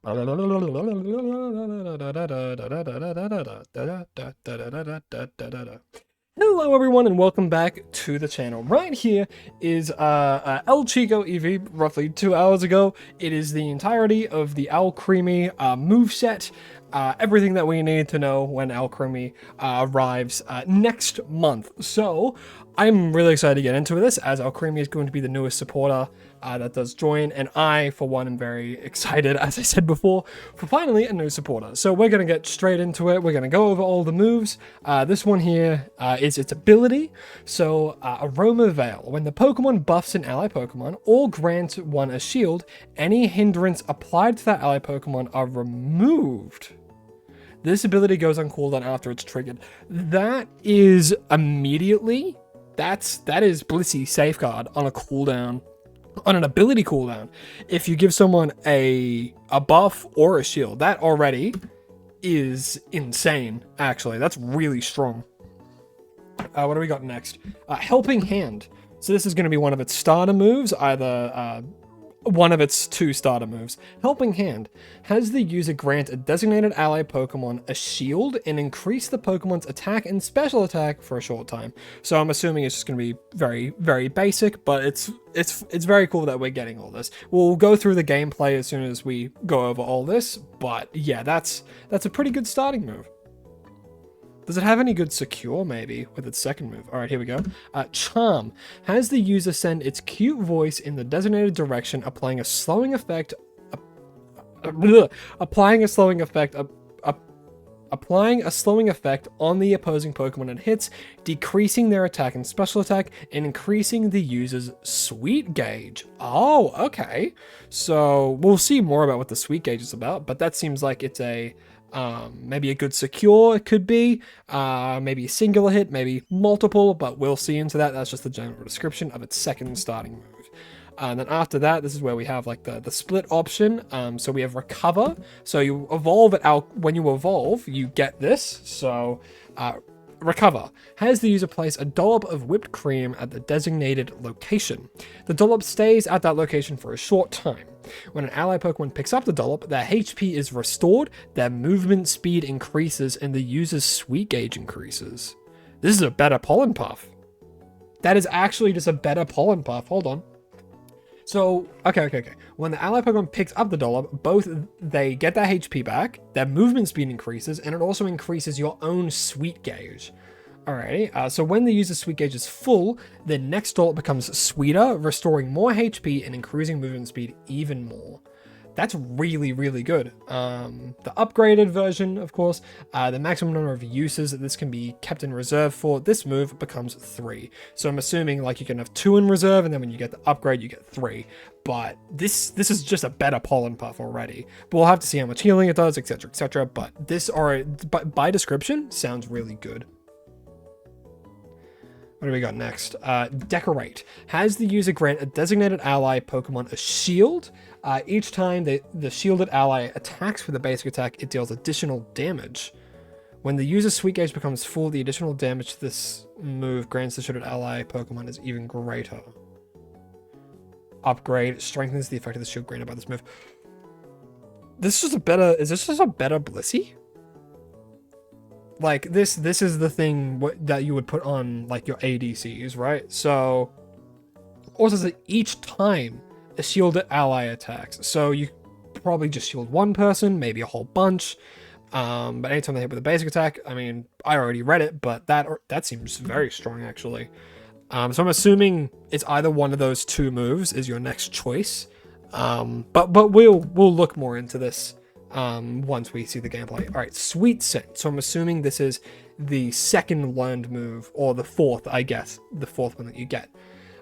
Hello everyone and welcome back to the channel. Right here is El Chico EV roughly 2 hours ago. It is the entirety of the Alcremie moveset. Everything that we need to know when Alcremie arrives next month. So I'm really excited to get into this, as Alcremie is going to be the newest supporter that does join, and I, for one, am very excited, as I said before, for finally a new supporter. So we're going to get straight into it. We're going to go over all the moves. This one here is its ability. So Aroma Veil. When the Pokemon buffs an ally Pokemon or grants one a shield, any hindrance applied to that ally Pokemon are removed. This ability goes on cooldown after it's triggered. That is immediately, that is Blissey Safeguard on a cooldown, on an ability cooldown. If you give someone a buff or a shield, that already is insane, actually. That's really strong. What do we got next? Helping Hand. So this is going to be one of its starter moves, either one of its two starter moves. Helping Hand has the user grant a designated ally Pokemon a shield and increase the Pokemon's attack and special attack for a short time. So I'm assuming it's just going to be very, very basic, but it's very cool that we're getting all this. We'll go through the gameplay as soon as we go over all this, but yeah, that's a pretty good starting move. Does it have any good secure, maybe, with its second move? All right, here we go. Charm has the user send its cute voice in the designated direction, applying a slowing effect on the opposing Pokemon it hits, decreasing their attack and special attack, and increasing the user's sweet gauge. Oh, okay. So we'll see more about what the sweet gauge is about, but that seems like it's a maybe a good secure, it could be, maybe a singular hit, maybe multiple, but we'll see into that. That's just the general description of its second starting move. And then after that, this is where we have like the split option. So we have Recover. So you evolve it out. When you evolve, you get this. So Recover has the user place a dollop of whipped cream at the designated location. The dollop stays at that location for a short time. When an ally Pokemon picks up the dollop, their HP is restored, their movement speed increases, and the user's sweet gauge increases. This is a better Pollen Puff. That is actually just a better Pollen Puff. Hold on. So, okay. When the ally Pokemon picks up the dollop, both they get their HP back, their movement speed increases, and it also increases your own sweet gauge. Alrighty, so when the user's sweet gauge is full, the next dollop becomes sweeter, restoring more HP and increasing movement speed even more. That's really, really good. The upgraded version, of course, the maximum number of uses that this can be kept in reserve for this move becomes 3. So I'm assuming like you can have 2 in reserve, and then when you get the upgrade, you get 3. But this is just a better Pollen Puff already. But we'll have to see how much healing it does, etc., etc. But this, by description, sounds really good. What do we got next? Decorate has the user grant a designated ally Pokemon a shield. Each time the shielded ally attacks with a basic attack, it deals additional damage. When the user's sweet gauge becomes full, the additional damage this move grants the shielded ally Pokemon is even greater. Upgrade strengthens the effect of the shield granted by this move. Is this just a better Blissey? Like this is the thing that you would put on like your ADCs, right? So also that each time a shielded ally attacks, so you probably just shield one person, maybe a whole bunch, but anytime they hit with a basic attack, I mean, I already read it, but that seems very strong actually. So I'm assuming it's either one of those two moves is your next choice, but we'll look more into this once we see the gameplay. All right, Sweet Scent. So I'm assuming this is the second learned move, or the fourth, I guess, the fourth one that you get.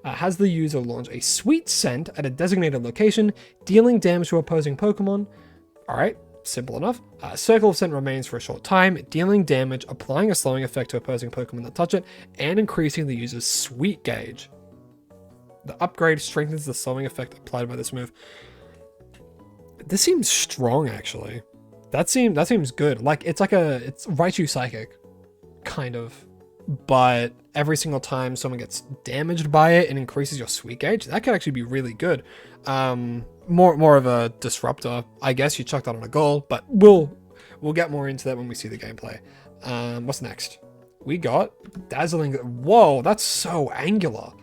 Has the user launch a Sweet Scent at a designated location, dealing damage to opposing Pokemon. All right, simple enough. Circle of Scent remains for a short time, dealing damage, applying a slowing effect to opposing Pokemon that touch it, and increasing the user's sweet gauge. The upgrade strengthens the slowing effect applied by this move. This seems strong, actually. That seems good. Like it's Raichu Psychic, kind of. but every single time someone gets damaged by it, it increases your sweet gauge. That could actually be really good. More of a disruptor, I guess. You chuck that on a goal, but we'll get more into that when we see the gameplay. What's next? We got Dazzling. Whoa, that's so angular.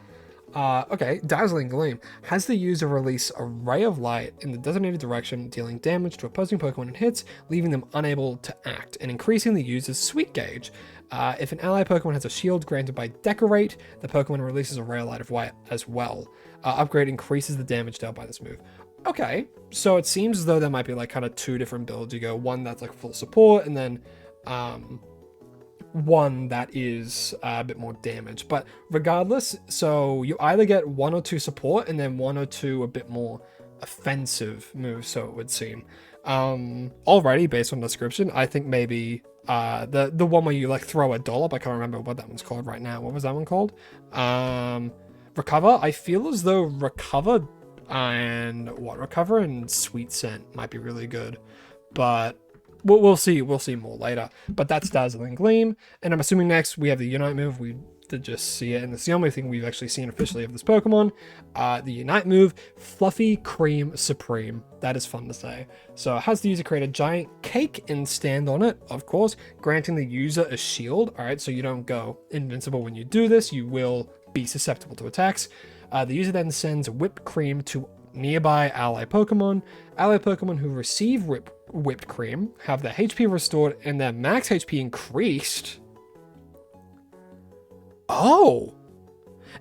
Okay, Dazzling Gleam has the user release a ray of light in the designated direction, dealing damage to opposing Pokemon it hits, leaving them unable to act, and increasing the user's sweet gauge. If an ally Pokemon has a shield granted by Decorate, the Pokemon releases a ray of light of white as well. Upgrade increases the damage dealt by this move. Okay, so it seems as though there might be like kind of two different builds. You go one that's like full support, and then one that is a bit more damage. But regardless, so you either get one or two support and then one or two a bit more offensive moves, so it would seem. Already based on description, I think maybe the one where you like throw a dollop, I can't remember what that one's called right now. What was that one called? Recover. I feel as though Recover and Sweet Scent might be really good, but we'll see more later. But that's Dazzling Gleam, and I'm assuming next we have the Unite move. We did just see it, and it's the only thing we've actually seen officially of this Pokemon. The Unite move, Fluffy Cream Supreme. That is fun to say. So it has the user create a giant cake and stand on it, of course, granting the user a shield. All right, so you don't go invincible when you do this. You will be susceptible to attacks. The user then sends whipped cream to nearby ally Pokemon. Ally Pokemon who receive whipped cream have their HP restored and their max HP increased. Oh!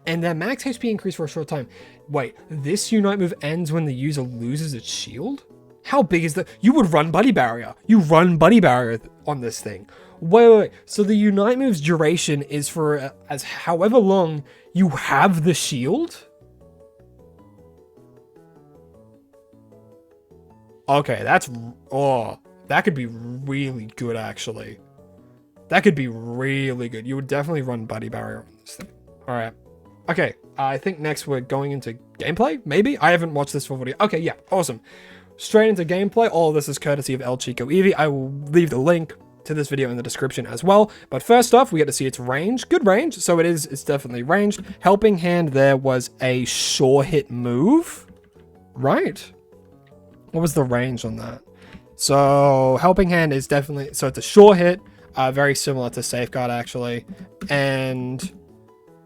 And their max HP increased for a short time. Wait, this Unite move ends when the user loses its shield? How big is that? You would run Buddy Barrier. You run Buddy Barrier on this thing. Wait. So the Unite move's duration is for as however long you have the shield? Okay, that could be really good, actually. That could be really good. You would definitely run Buddy Barrier on this thing. All right. Okay, I think next we're going into gameplay, maybe? I haven't watched this full video. Okay, yeah, awesome. Straight into gameplay. All of this is courtesy of El Chico Eevee. I will leave the link to this video in the description as well. But first off, we get to see its range. Good range, so it's definitely ranged. Helping Hand there was a sure hit move, right? What was the range on that? So Helping Hand is definitely, so it's a sure hit, very similar to Safeguard actually. And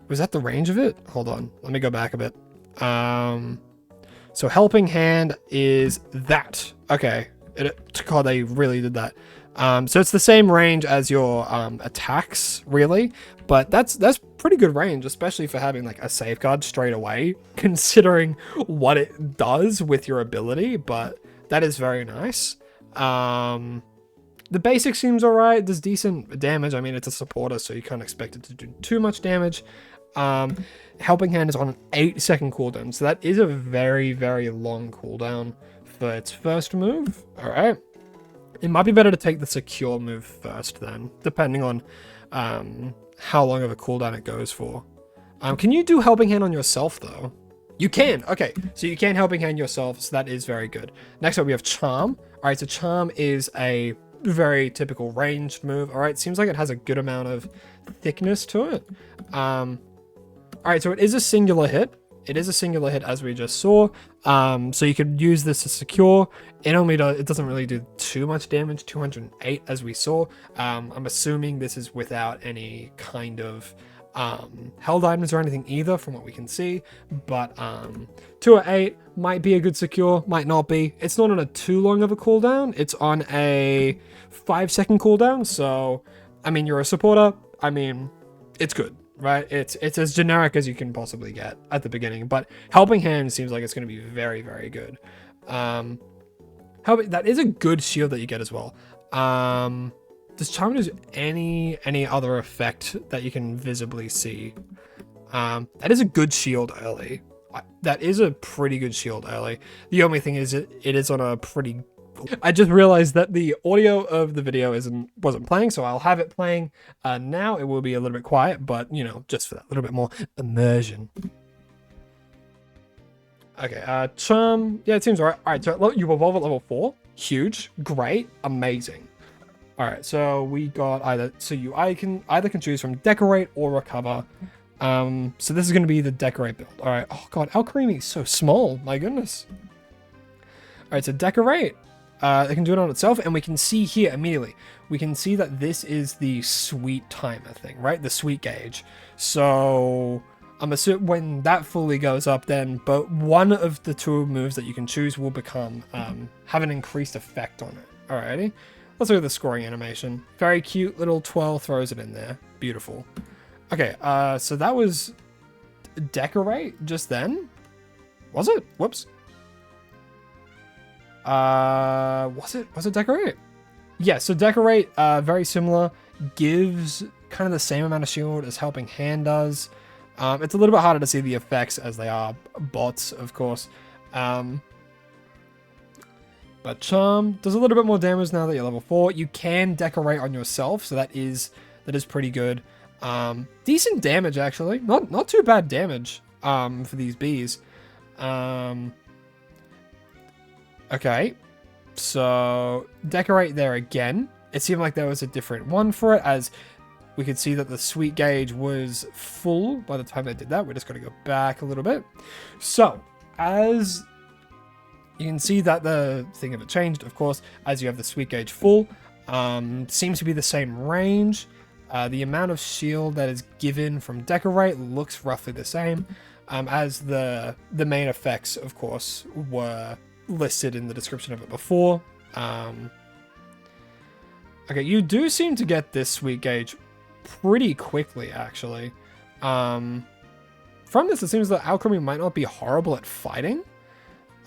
was that the range of it? Hold on, let me go back a bit. So Helping Hand is that. Okay, God, they really did that. So it's the same range as your attacks, really, but that's pretty good range, especially for having like a Safeguard straight away, considering what it does with your ability. But that is very nice. The basic seems alright. There's decent damage. I mean, it's a supporter, so you can't expect it to do too much damage. Helping Hand is on an 8-second cooldown, so that is a very, very long cooldown for its first move. Alright. It might be better to take the secure move first then, depending on how long of a cooldown it goes for. Can you do Helping Hand on yourself though? You can, okay. So you can Helping Hand yourself, so that is very good. Next up we have Charm. Alright, so Charm is a very typical ranged move. Alright, seems like it has a good amount of thickness to it. Alright, so it is a singular hit. It is a singular hit, as we just saw. So you could use this to secure. It doesn't really do too much damage, 208 as we saw. I'm assuming this is without any kind of held items or anything either, from what we can see. But 208 might be a good secure, might not be. It's not on a too long of a cooldown. It's on a 5-second cooldown. So, I mean, you're a supporter. I mean, it's good. Right, it's as generic as you can possibly get at the beginning, but Helping Hand seems like it's going to be very, very good. That is a good shield that you get as well. Does Charm do any other effect that you can visibly see? That is a good shield early. That is a pretty good shield early. The only thing is it is on a pretty... I just realized that the audio of the video wasn't playing, so I'll have it playing now. It will be a little bit quiet, but, you know, just for that little bit more immersion. Okay, Charm. Yeah, it seems alright. Alright, so you evolve at level 4. Huge. Great. Amazing. All right, so we got either, so you either can choose from decorate or recover. So this is going to be the decorate build. All right. Oh god, Alcremie is so small. My goodness. All right, so decorate. It can do it on itself, and we can see here immediately. We can see that this is the sweet timer thing, right? The sweet gauge. So I'm assuming when that fully goes up, then but one of the two moves that you can choose will become have an increased effect on it. Alrighty. Let's look at the scoring animation. Very cute little twirl, throws it in there. Beautiful. Okay, so that was decorate just then? Was it? Whoops. Was it decorate? Yeah, so decorate, very similar. Gives kind of the same amount of shield as helping hand does. It's a little bit harder to see the effects as they are bots, of course. But Charm does a little bit more damage now that you're level 4. You can decorate on yourself, so that is pretty good. Decent damage actually. Not too bad damage for these bees. Okay. So decorate there again. It seemed like there was a different one for it, as we could see that the sweet gauge was full by the time they did that. We're just going to go back a little bit. So as you can see that the thing of it changed, of course, as you have the sweet gauge full. Seems to be the same range. The amount of shield that is given from decorate looks roughly the same, as the main effects, of course, were listed in the description of it before. Okay, you do seem to get this sweet gauge pretty quickly, actually. From this, it seems that Alcremie might not be horrible at fighting.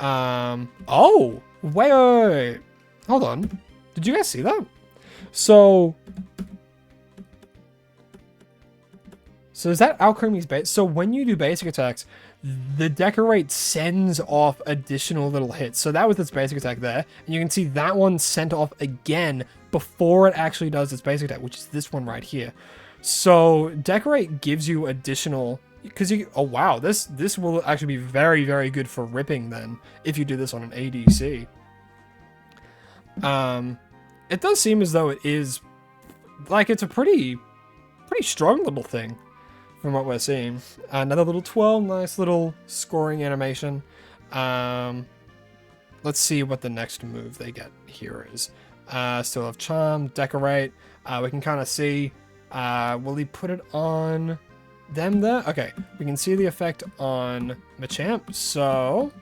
Oh, wait. Hold on. Did you guys see that? So is that Alcremie's base? So when you do basic attacks, the decorate sends off additional little hits. So that was its basic attack there. And you can see that one sent off again before it actually does its basic attack, which is this one right here. So decorate gives you additional, because you, oh wow, this will actually be very, very good for ripping then, if you do this on an ADC. It does seem as though it is, like, it's a pretty strong little thing from what we're seeing. Another little twirl, nice little scoring animation. Let's see what the next move they get here is. Still have Charm, Decorate. We can kind of see, will he put it on them there? Okay, we can see the effect on Machamp. So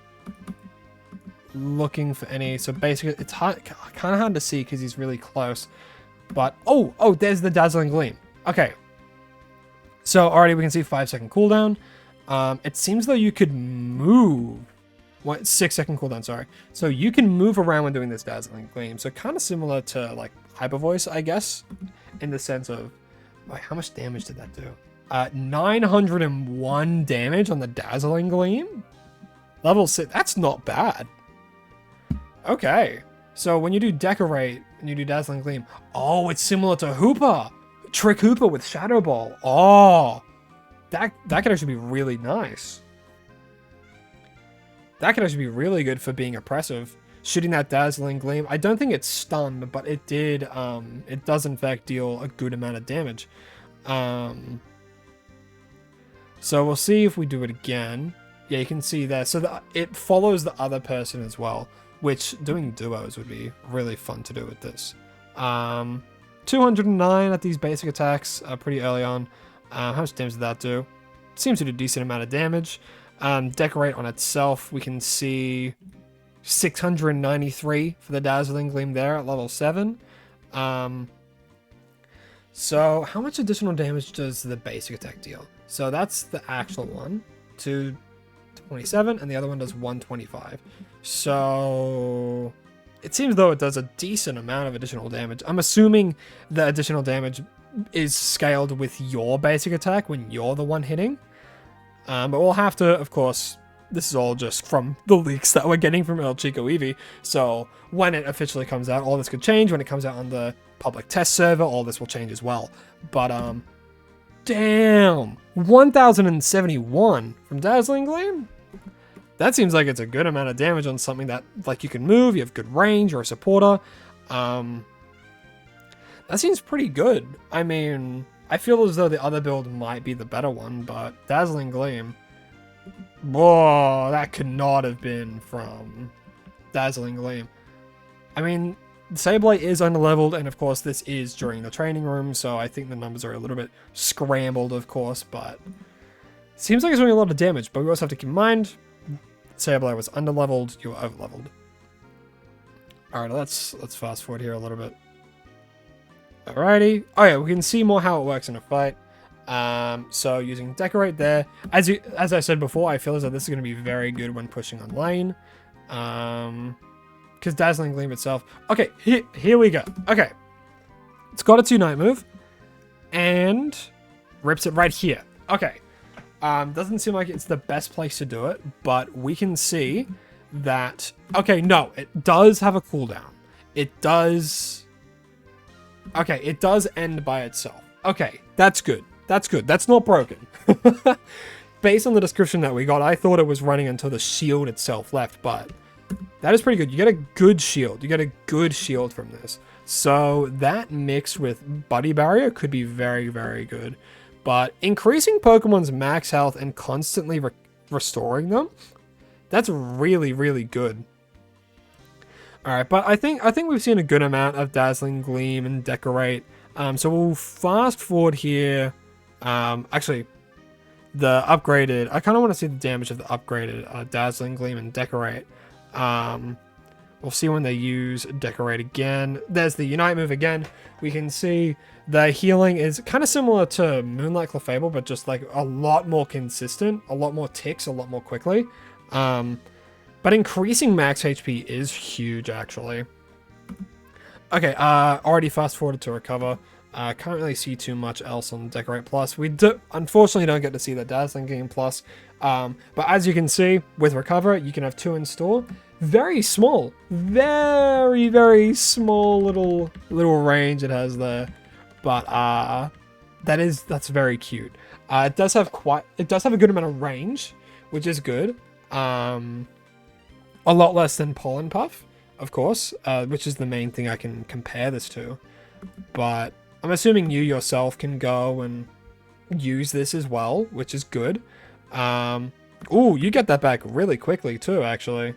looking for any, so basically it's hard, kind of hard to see because he's really close, but oh, there's the Dazzling Gleam. Okay, so already we can see 5-second cooldown. It seems though you could move, 6-second cooldown, sorry. So you can move around when doing this Dazzling Gleam. So kind of similar to like Hyper Voice, I guess, in the sense of, wait, how much damage did that do? 901 damage on the Dazzling Gleam? Level 6, that's not bad. Okay, so when you do Decorate and you do Dazzling Gleam, oh, it's similar to Hooper. Trick Hooper with Shadow Ball. Oh, that could actually be really nice. That could actually be really good for being oppressive. Shooting that Dazzling Gleam. I don't think it's stunned, but it did, it does in fact deal a good amount of damage. So we'll see if we do it again. Yeah, you can see there. So it follows the other person as well, which doing duos would be really fun to do with this. 209 at these basic attacks pretty early on. How much damage did that do? Seems to do a decent amount of damage. Decorate on itself, we can see 693 for the Dazzling Gleam there at level 7. So how much additional damage does the basic attack deal? So that's the actual one, 227, and the other one does 125. So it seems though it does a decent amount of additional damage. I'm assuming the additional damage is scaled with your basic attack when you're the one hitting. But we'll have to, of course, this is all just from the leaks that we're getting from El Chico Eevee. So when it officially comes out, all this could change. When it comes out on the public test server, all this will change as well. But, damn, 1071 from Dazzling Gleam? That seems like it's a good amount of damage on something that, like, you can move, you have good range, you're a supporter. That seems pretty good. I mean, I feel as though the other build might be the better one, but Dazzling Gleam. Whoa, that could not have been from Dazzling Gleam. I mean, Sableye is underleveled, and of course this is during the training room, so I think the numbers are a little bit scrambled, of course, but seems like it's doing a lot of damage. But we also have to keep in mind, Sableye was underleveled, you were overleveled. Alright, let's fast forward here a little bit. Alrighty. Oh yeah, we can see more how it works in a fight. So using Decorate there, as I said before, I feel as though this is going to be very good when pushing on lane. Because Dazzling Gleam itself. Okay, here we go. Okay, it's got its Unite move, and rips it right here. Okay, doesn't seem like it's the best place to do it, but we can see that. Okay, no, it does have a cooldown. It does. Okay, it does end by itself. Okay, that's good. That's good. That's not broken. Based on the description that we got, I thought it was running until the shield itself left, but that is pretty good. You get a good shield. You get a good shield from this. So that mixed with Buddy Barrier could be very, very good. But increasing Pokemon's max health and constantly restoring them, that's really, really good. Alright, but I think we've seen a good amount of Dazzling Gleam and Decorate. So we'll fast forward here. Actually, the upgraded, I kind of want to see the damage of the upgraded Dazzling Gleam and Decorate. We'll see when they use Decorate again. There's the Unite move again. We can see the healing is kind of similar to Moonlight Clefable, but just like a lot more consistent, a lot more ticks, a lot more quickly. But increasing max HP is huge, actually. Okay, already fast forwarded to Recover. Can't really see too much else on Decorate Plus. We unfortunately don't get to see the Dazzling Gleam Plus. But as you can see, with Recover, you can have 2 in store. Very small. Very, very small little range it has there. But that's very cute. It does have a good amount of range, which is good. A lot less than Pollen Puff, of course, which is the main thing I can compare this to. But I'm assuming you yourself can go and use this as well, which is good. Ooh, you get that back really quickly too, actually.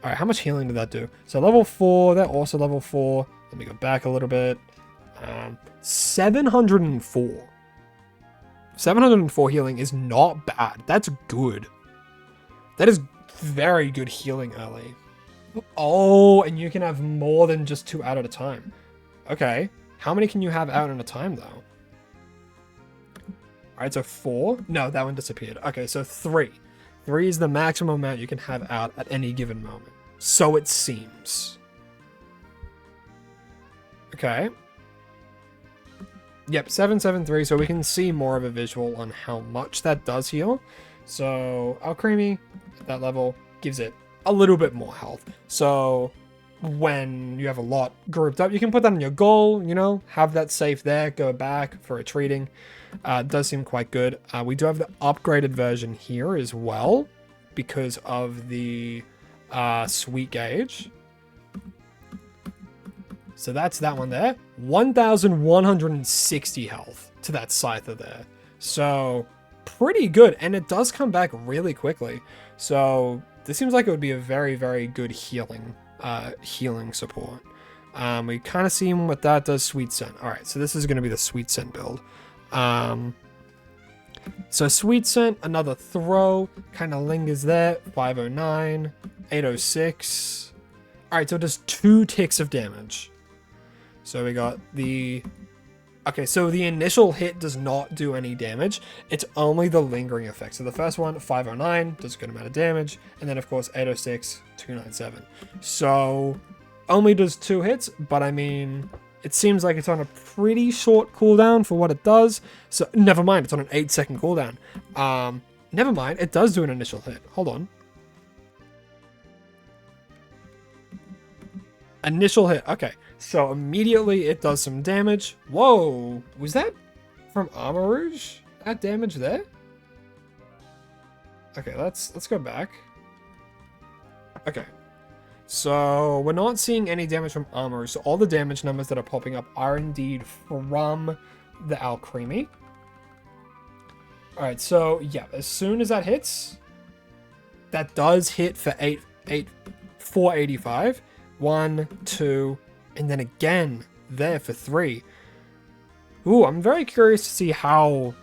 All right, how much healing did that do? So level 4, they're also level 4. Let me go back a little bit. 704. 704 healing is not bad. That's good. That is very good healing early. Oh, and you can have more than just 2 out at a time. Okay. How many can you have out at a time, though? Alright, so 4. No, that one disappeared. Okay, so 3. 3 is the maximum amount you can have out at any given moment. So it seems. Okay. Yep, 773, so we can see more of a visual on how much that does heal. So, Alcremie, at that level, gives it a little bit more health. So, when you have a lot grouped up, you can put that on your goal, you know, have that safe there, go back for retreating. It does seem quite good. We do have the upgraded version here as well, because of the sweet gauge. So that's that one there. 1,160 health to that Scyther there. So pretty good, and it does come back really quickly. So this seems like it would be a very, very good healing support. We kind of see what that does. Sweet Scent. All right, so this is going to be the Sweet Scent build. So Sweet Scent, another throw, kind of lingers there. 509, 806. All right, so it does 2 ticks of damage. So we got the... Okay, so the initial hit does not do any damage. It's only the lingering effect. So the first one, 509, does a good amount of damage. And then, of course, 806, 297. So only does 2 hits, but I mean, it seems like it's on a pretty short cooldown for what it does. So never mind, it's on an 8-second cooldown. Never mind, it does do an initial hit. Hold on. Initial hit, okay. So immediately it does some damage. Whoa, was that from Armor Rouge? That damage there? Okay, let's go back. Okay. So we're not seeing any damage from armor. So all the damage numbers that are popping up are indeed from the Alcremie. Alright, so yeah, as soon as that hits, that does hit for 485. 1, 2, and then again there for 3. Ooh, I'm very curious to see how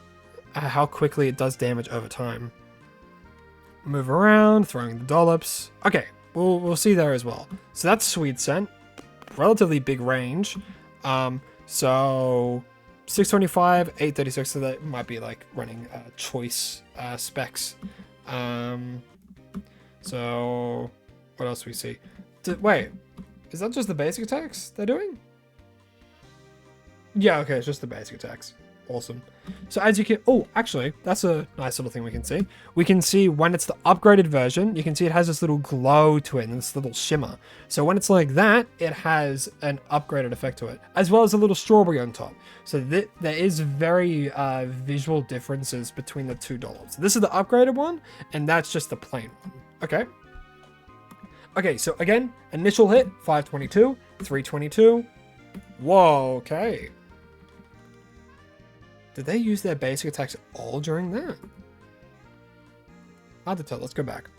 quickly it does damage over time. Move around, throwing the dollops. Okay, we'll see there as well. So that's Sweet Scent, relatively big range. So 625, 836. So that might be like running choice specs. So what else do we see? Wait, is that just the basic attacks they're doing? Yeah, okay, it's just the basic attacks. Awesome. So as you can... Oh, actually, that's a nice little thing we can see. We can see when it's the upgraded version, you can see it has this little glow to it and this little shimmer. So when it's like that, it has an upgraded effect to it, as well as a little strawberry on top. So there is very visual differences between the two dollops. This is the upgraded one, and that's just the plain one. Okay. Okay, so again, initial hit, 522, 322. Whoa, okay. Did they use their basic attacks all during that? Hard to tell, let's go back.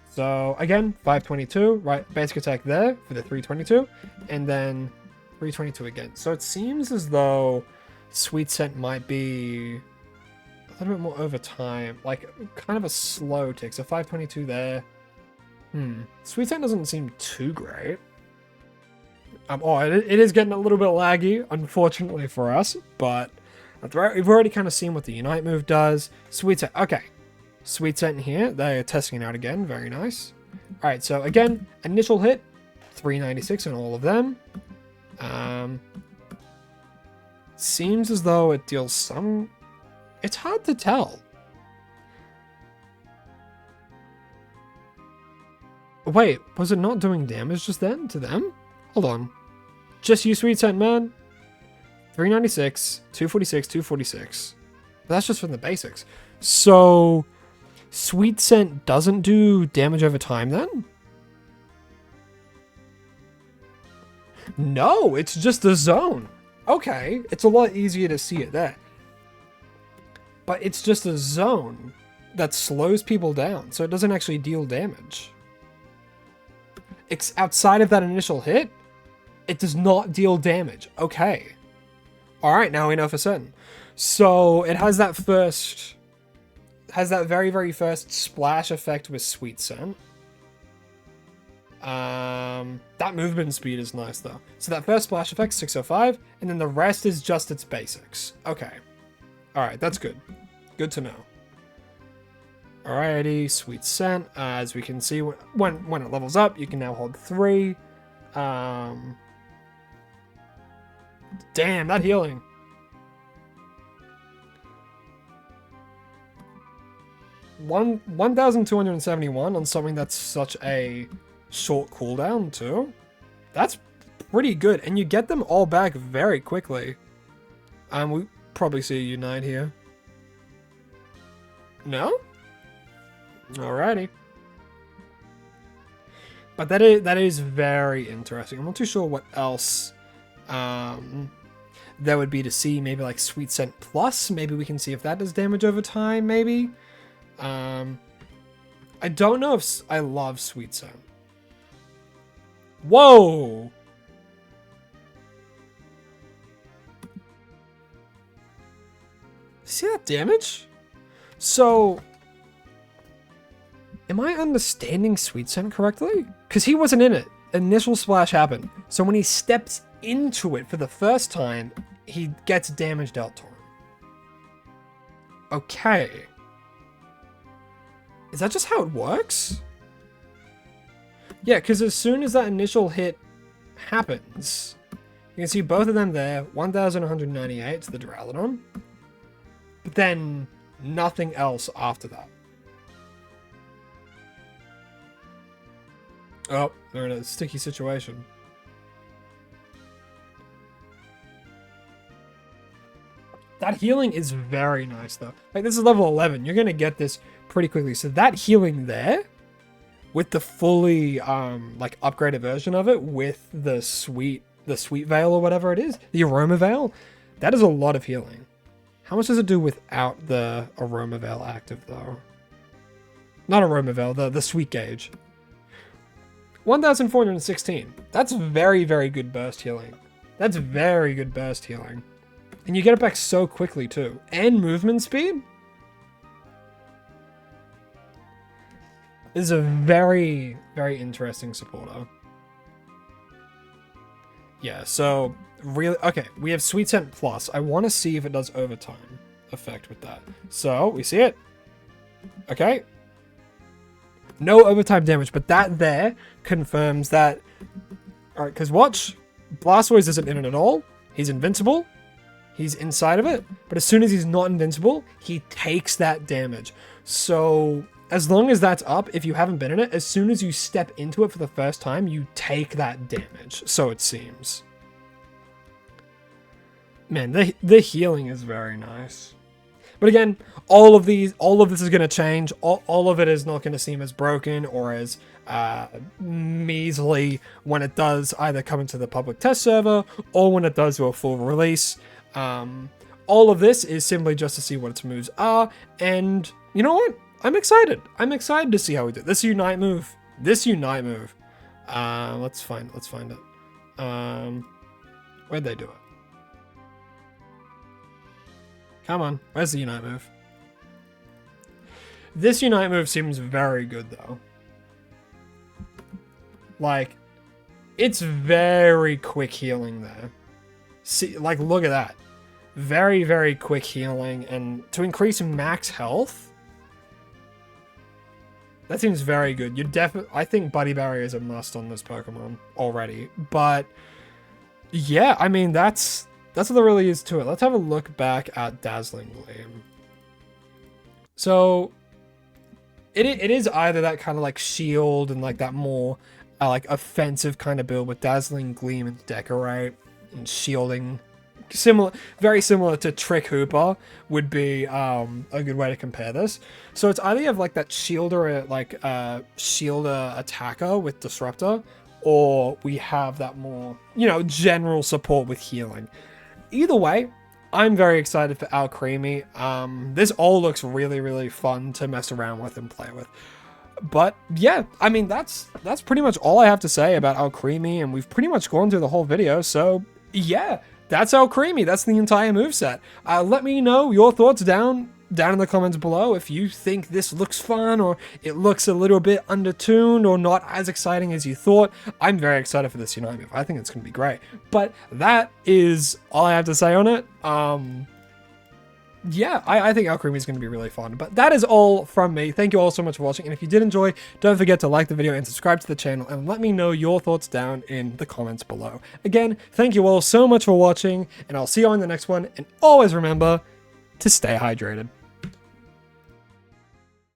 So again, 522, right, basic attack there for the 322, and then 322 again. So it seems as though Sweet Scent might be a little bit more over time, like kind of a slow tick. So 522 there. Sweet Scent doesn't seem too great. Oh, it is getting a little bit laggy, unfortunately for us, but that's right. We've already kind of seen what the Unite move does. Sweet Scent, okay. Sweet Scent here, they're testing it out again, very nice. All right, so again, initial hit, 396 on all of them. Seems as though it deals some... It's hard to tell. Wait, was it not doing damage just then to them? Hold on. Just use Sweet Scent, man. 396, 246, 246. But that's just from the basics. So, Sweet Scent doesn't do damage over time then? No, it's just a zone. Okay, it's a lot easier to see it there. But it's just a zone that slows people down, so it doesn't actually deal damage. Outside of that initial hit, it does not deal damage. Okay. Alright, now we know for certain. So it has that very, very first splash effect with Sweet Scent. That movement speed is nice though. So that first splash effect, 605, and then the rest is just its basics. Okay. Alright, that's good. Good to know. Alrighty, Sweet Scent. As we can see, when it levels up, you can now hold 3. Damn, that healing. One 1,271 on something that's such a short cooldown too. That's pretty good, and you get them all back very quickly. We probably see a Unite here. No? Alrighty. But that is very interesting. I'm not too sure what else there would be to see. Maybe like Sweet Scent Plus. Maybe we can see if that does damage over time, maybe. I don't know if I love Sweet Scent. Whoa! See that damage? So... Am I understanding Sweet Scent correctly? Because he wasn't in it. Initial splash happened. So when he steps into it for the first time, he gets damage dealt to him. Okay. Is that just how it works? Yeah, because as soon as that initial hit happens, you can see both of them there. 1,198 to the Duraludon. But then nothing else after that. Oh, they're in a sticky situation. That healing is very nice, though. Like, this is level 11. You're going to get this pretty quickly. So that healing there with the fully like upgraded version of it with the sweet veil or whatever it is, the aroma veil, that is a lot of healing. How much does it do without the aroma veil active though? Not aroma veil, the sweet gauge. 1,416. That's very, very good burst healing. That's very good burst healing. And you get it back so quickly too. And movement speed? This is a very, very interesting supporter. Yeah, so really, okay, we have Sweet Scent Plus. I want to see if it does overtime effect with that. So we see it. Okay. No overtime damage, but that there confirms that. All right, because watch, Blastoise isn't in it at all. He's invincible. He's inside of it, but as soon as he's not invincible, he takes that damage. So as long as that's up, if you haven't been in it, as soon as you step into it for the first time, you take that damage. So it seems. Man, the healing is very nice. But again, all of this is going to change. All of it is not going to seem as broken or as measly when it does either come into the public test server or when it does to a full release. All of this is simply just to see what its moves are, and you know what? I'm excited. I'm excited to see how we do this Unite move. Let's find it. Where'd they do it? Come on, where's the Unite move? This Unite move seems very good though. Like, it's very quick healing there. See, like, look at that. Very, very quick healing, and to increase max health, that seems very good. You I think Buddy Barrier is a must on this Pokemon already, but yeah, I mean, that's what there really is to it. Let's have a look back at Dazzling Gleam. So it is either that kind of like shield and like that more like offensive kind of build with Dazzling Gleam and Decorate and shielding. Very similar to Trick Hooper would be a good way to compare this. So it's either you have like that shielder, like shielder attacker with Disruptor, or we have that more, you know, general support with healing. Either way, I'm very excited for Alcremie. This all looks really, really fun to mess around with and play with. But yeah, I mean, that's pretty much all I have to say about Alcremie, and we've pretty much gone through the whole video. So yeah, that's Alcremie. That's the entire moveset. Let me know your thoughts down in the comments below if you think this looks fun or it looks a little bit undertuned or not as exciting as you thought. I'm very excited for this Unite move. I think it's going to be great. But that is all I have to say on it. Yeah, I think Alcremie is going to be really fun. But that is all from me. Thank you all so much for watching. And if you did enjoy, don't forget to like the video and subscribe to the channel. And let me know your thoughts down in the comments below. Again, thank you all so much for watching. And I'll see you on the next one. And always remember to stay hydrated.